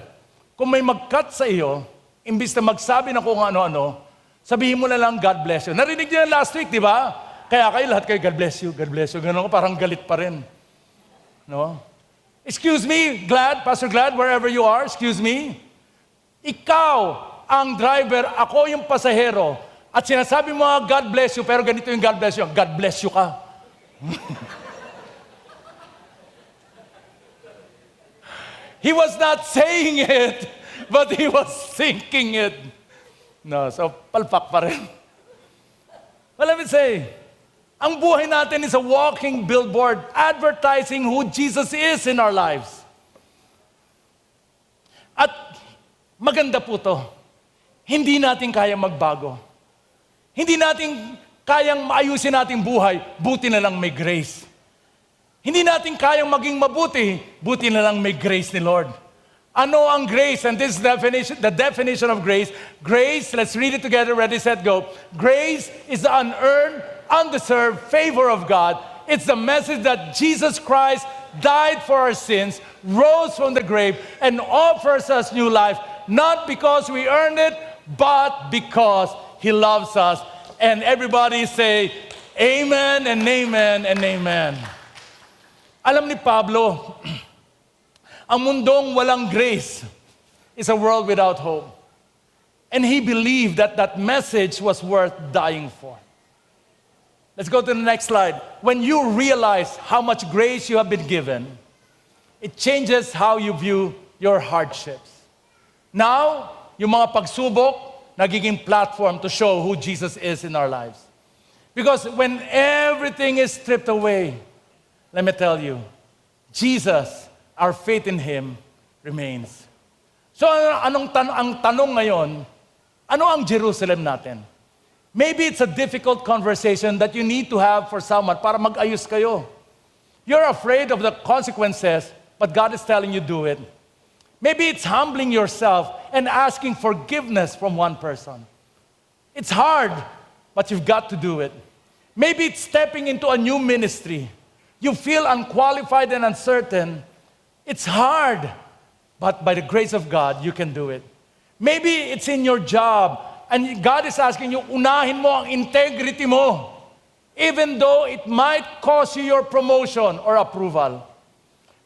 Kung may mag-cut sa iyo, imbis na magsabi na kung ano-ano, sabihin mo na lang, God bless you. Narinig niyo yan last week, di ba? Kaya kayo, lahat kayo, God bless you, God bless you. Ganun ko, parang galit pa rin. No? Excuse me, Glad, Pastor Glad, wherever you are, excuse me. Ikaw ang driver, ako yung pasahero. At sinasabi mo, God bless you, pero ganito yung God bless you. God bless you ka. He was not saying it, but he was thinking it. No, so palpak pa rin. Well, let me say, ang buhay natin is a walking billboard advertising who Jesus is in our lives. At maganda po to, hindi natin kayang magbago. Hindi natin kayang maayusin nating buhay, buti na lang may grace. Hindi natin kayang maging mabuti, buti na lang may grace ni Lord. Ano ang grace? And this definition, the definition of grace. Grace, let's read it together, ready, set, go. Grace is the unearned, undeserved favor of God. It's the message that Jesus Christ died for our sins, rose from the grave, and offers us new life, not because we earned it, but because He loves us. And everybody say, amen and amen and amen. Alam ni Pablo, ang mundong walang grace is a world without hope. And he believed that that message was worth dying for. Let's go to the next slide. When you realize how much grace you have been given, it changes how you view your hardships. Now, yung mga pagsubok, nagiging platform to show who Jesus is in our lives. Because when everything is stripped away, let me tell you, Jesus, our faith in Him remains. So ang tanong ngayon, ano ang Jerusalem natin? Maybe it's a difficult conversation that you need to have for someone para mag-ayos kayo. You're afraid of the consequences, but God is telling you do it. Maybe it's humbling yourself and asking forgiveness from one person. It's hard, but you've got to do it. Maybe it's stepping into a new ministry. You feel unqualified and uncertain. It's hard, but by the grace of God, you can do it. Maybe it's in your job, and God is asking you, unahin mo ang integrity mo, even though it might cost you your promotion or approval.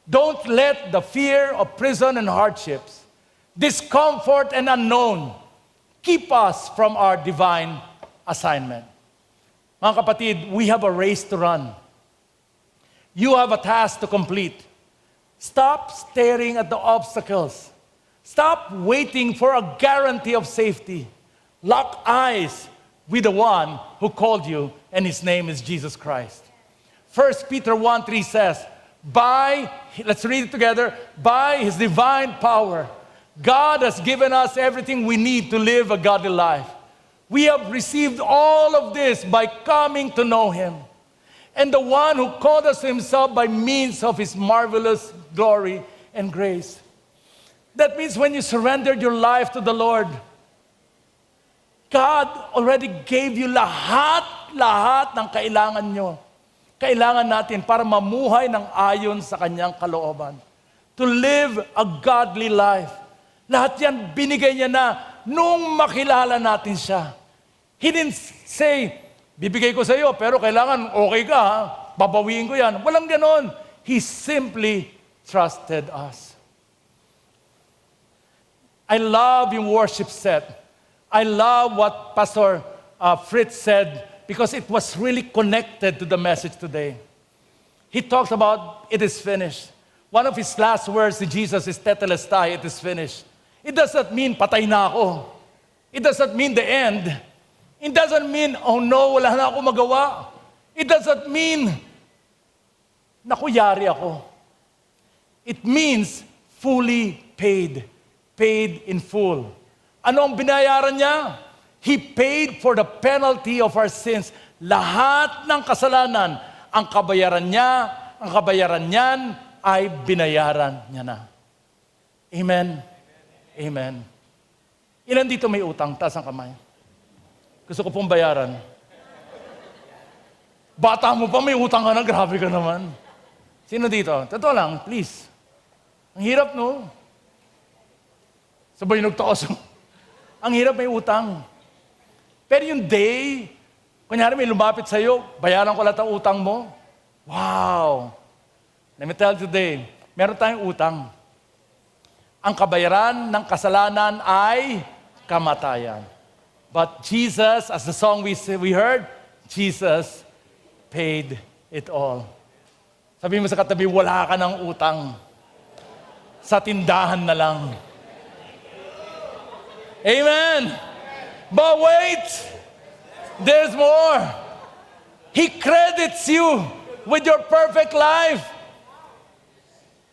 Don't let the fear of prison and hardships, discomfort and unknown, keep us from our divine assignment. Mga kapatid, we have a race to run. You have a task to complete. Stop staring at the obstacles. Stop waiting for a guarantee of safety. Lock eyes with the one who called you, and His name is Jesus Christ. 1 Peter 1:3 says, let's read it together, by His divine power, God has given us everything we need to live a godly life. We have received all of this by coming to know Him. And the one who called us to Himself by means of His marvelous glory and grace. That means when you surrendered your life to the Lord, God already gave you lahat ng kailangan nyo. Kailangan natin para mamuhay ng ayon sa kanyang kalooban. To live a godly life. Lahat yan binigay niya na nung makilala natin siya. He didn't say, bibigay ko sa iyo, pero kailangan okay ka, ha? Babawiin ko yan. Walang ganon. He simply trusted us. I love yung worship set. I love what Pastor Fritz said because it was really connected to the message today. He talks about, it is finished. One of his last words to Jesus is, tetelestai, it is finished. It doesn't mean patay na ako. It doesn't mean the end. It doesn't mean, oh no, wala na ako magawa. It doesn't mean, nakuyari ako. It means fully paid. Paid in full. Ano ang binayaran niya? He paid for the penalty of our sins. Lahat ng kasalanan, ang kabayaran niyan ay binayaran niya na. Amen? Amen. Ilan dito may utang? Taas ang kamay. Gusto ko pong bayaran. Bata mo pa, may utang ka na, grabe ka naman. Sino dito? Totoo lang, please. Ang hirap, no? Sabay nagtaos. Ang hirap may utang. Pero yung day, kunyari may lumapit sa'yo, bayaran ko lahat ang utang mo. Wow! Let me tell you today, meron tayong utang. Ang kabayaran ng kasalanan ay kamatayan. But Jesus, as the song we heard, Jesus paid it all. Sabi mo sa katabi, wala ka ng utang. Sa tindahan na lang. Amen. But wait, there's more. He credits you with your perfect life.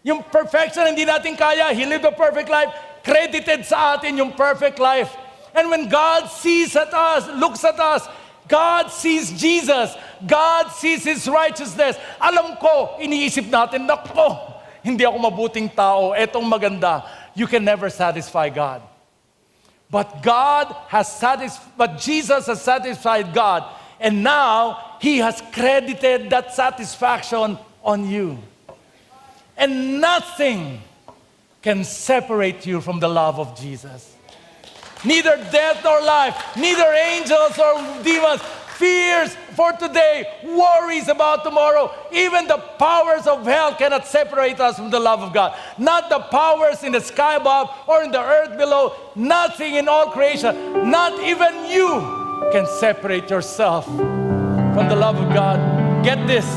Yung perfection hindi natin kaya. He lived a perfect life. Credited sa atin yung perfect life. And when God sees at us, looks at us, God sees Jesus. God sees His righteousness. Alam ko, iniisip natin, nako, hindi ako mabuting tao. Etong maganda. You can never satisfy God. But Jesus has satisfied God, and now He has credited that satisfaction on you. And nothing can separate you from the love of Jesus. Neither death nor life, neither angels or demons, fears for today, worries about tomorrow, even the powers of hell cannot separate us from the love of God. Not the powers in the sky above or in the earth below, nothing in all creation, not even you can separate yourself from the love of God. Get this,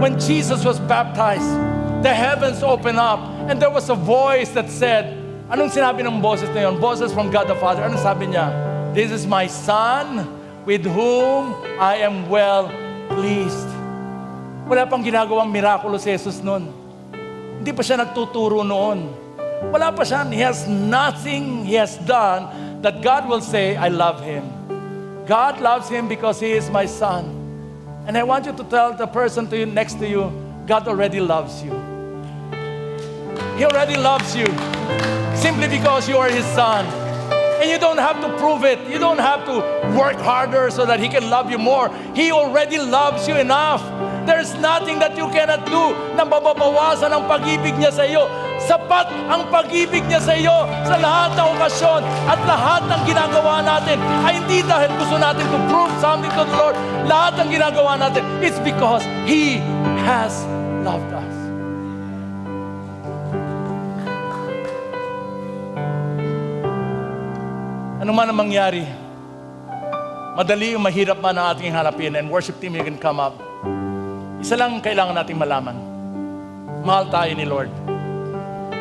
when Jesus was baptized, the heavens opened up and there was a voice that said, anong sinabi ng boses na yun? Boses from God the Father. Anong sabi niya? This is my Son, with whom I am well pleased. Wala pang ginagawang mirakulo si Jesus noon. Hindi pa siya nagtuturo noon. Wala pa siya. He has nothing He has done that God will say, I love Him. God loves Him because He is my Son. And I want you to tell the person to you, next to you, God already loves you. He already loves you simply because you are His Son. And you don't have to prove it. You don't have to work harder so that He can love you more. He already loves you enough. There's nothing that you cannot do na mababawasan ang pag-ibig niya sa iyo. Sapat ang pag-ibig niya sa iyo sa lahat ng okasyon at lahat ng ginagawa natin ay hindi dahil gusto natin to prove something to the Lord. Lahat ng ginagawa natin, it's because He has loved us. Ano man ang mangyari, madali o mahirap man ang ating hanapin, and worship team, you can come up. Isa lang kailangan nating malaman. Mahal tayo ni Lord.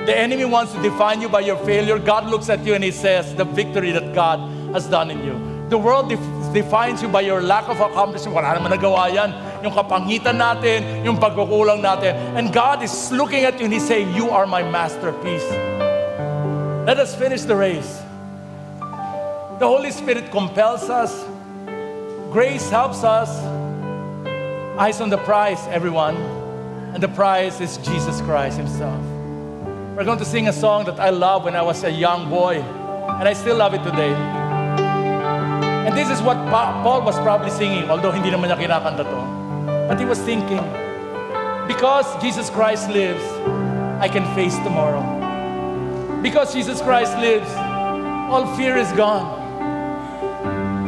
The enemy wants to define you by your failure. God looks at you and He says, the victory that God has done in you. The world defines you by your lack of accomplishment. Wala naman nagawa yan. Yung kapangitan natin, yung pagkukulang natin. And God is looking at you and He's saying, you are my masterpiece. Let us finish the race. The Holy Spirit compels us. Grace helps us. Eyes on the prize, everyone. And the prize is Jesus Christ Himself. We're going to sing a song that I loved when I was a young boy. And I still love it today. And this is what Paul was probably singing, although hindi naman niya kinakanta to. But he was thinking, because Jesus Christ lives, I can face tomorrow. Because Jesus Christ lives, all fear is gone.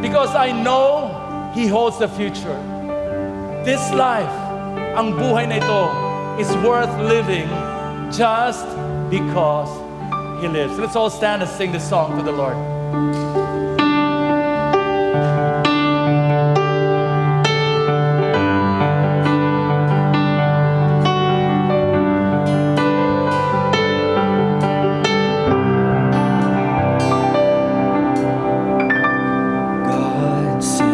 Because I know He holds the future. This life, ang buhay na ito, is worth living just because He lives. Let's all stand and sing this song to the Lord. Savior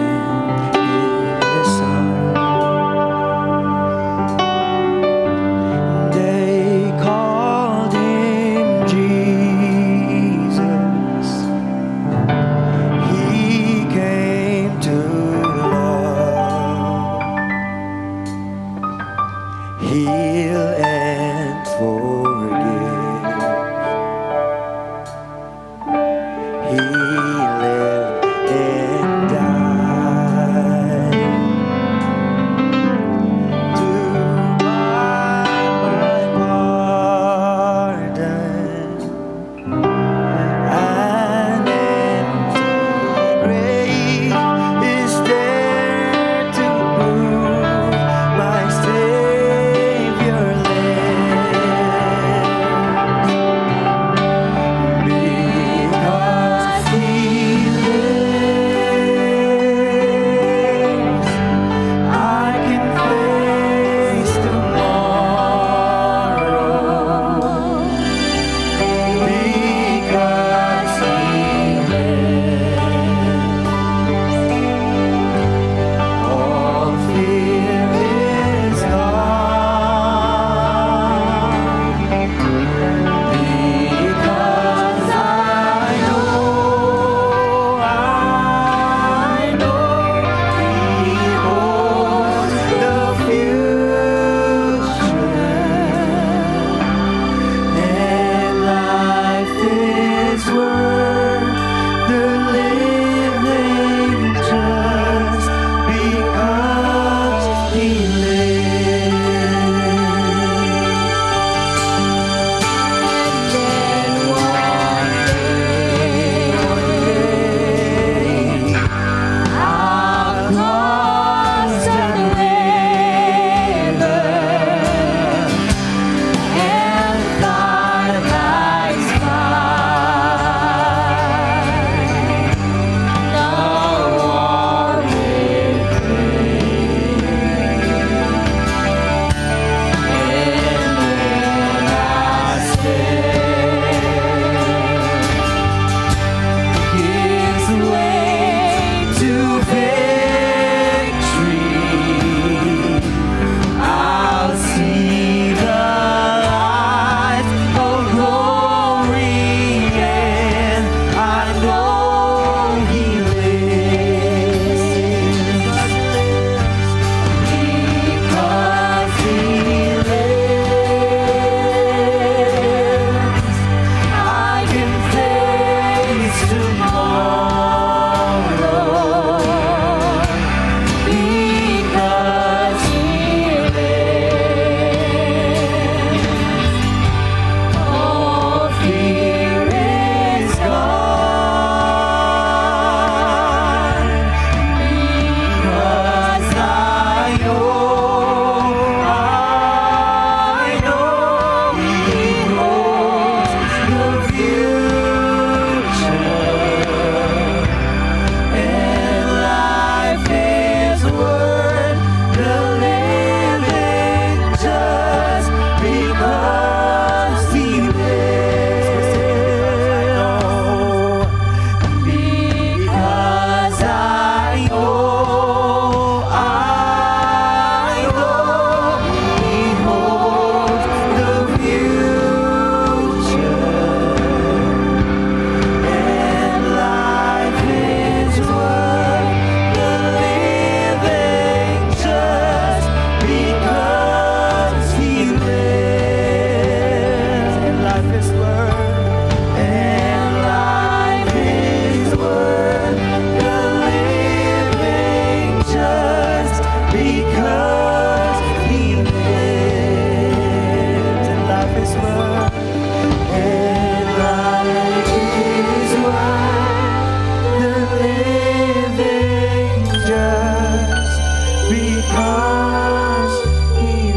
because He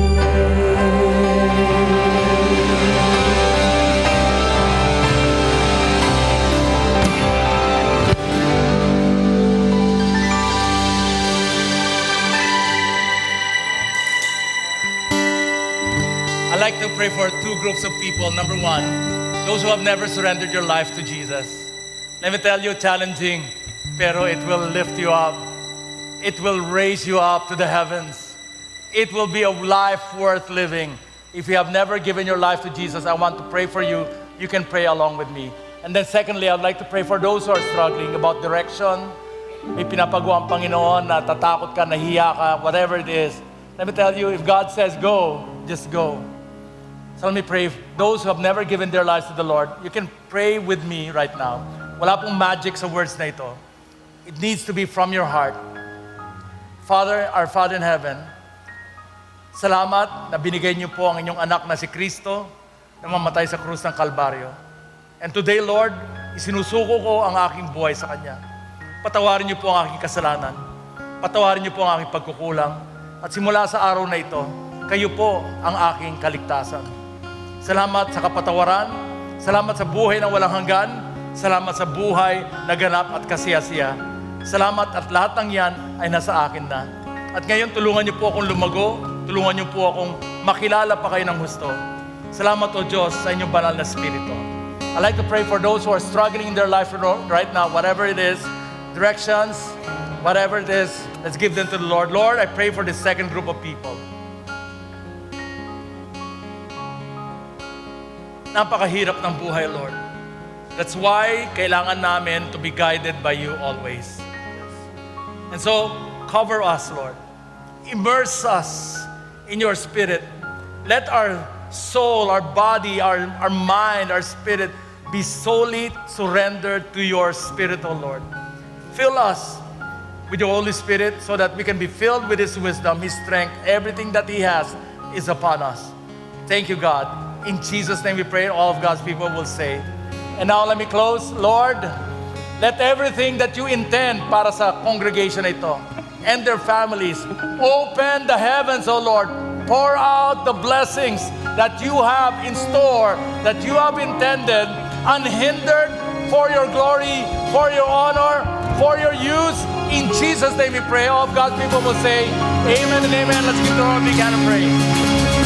I'd like to pray for two groups of people. Number one, those who have never surrendered your life to Jesus. Let me tell you, challenging, pero it will lift you up. It will raise you up to the heavens. It will be a life worth living. If you have never given your life to Jesus, I want to pray for you. You can pray along with me. And then secondly, I'd like to pray for those who are struggling about direction. May pinapagawa ang Panginoon, natatakot ka, nahiya ka, whatever it is. Let me tell you, if God says go, just go. So let me pray. Those who have never given their lives to the Lord, you can pray with me right now. Wala pong magic sa words na ito. It needs to be from your heart. Father, our Father in heaven, salamat na binigay niyo po ang inyong anak na si Kristo na mamatay sa krus ng Kalbaryo. And today, Lord, isinusuko ko ang aking buhay sa Kanya. Patawarin niyo po ang aking kasalanan. Patawarin niyo po ang aking pagkukulang. At simula sa araw na ito, kayo po ang aking kaligtasan. Salamat sa kapatawaran. Salamat sa buhay na walang hanggan. Salamat sa buhay na ganap at kasiyasiya. Salamat at lahat ng yan ay nasa akin na. At ngayon, tulungan niyo po akong lumago. Tulungan niyo po akong makilala pa kayo ng husto. Salamat o Diyos sa inyong banal na Espiritu. I'd like to pray for those who are struggling in their life right now, whatever it is, directions, whatever it is, let's give them to the Lord. Lord, I pray for this second group of people. Napakahirap ng buhay, Lord. That's why kailangan namin to be guided by you always. And so, cover us, Lord. Immerse us in your Spirit. Let our soul, our body, our mind, our spirit be solely surrendered to your Spirit, O Lord. Fill us with your Holy Spirit so that we can be filled with His wisdom, His strength. Everything that He has is upon us. Thank you, God. In Jesus' name we pray, and all of God's people will say. And now let me close. Lord, let everything that you intend para sa congregation na ito and their families, open the heavens, O Lord. Pour out the blessings that you have in store, that you have intended, unhindered, for your glory, for your honor, for your use. In Jesus' name we pray. All of God's people will say, amen and amen. Let's give the Lord a big hand of praise.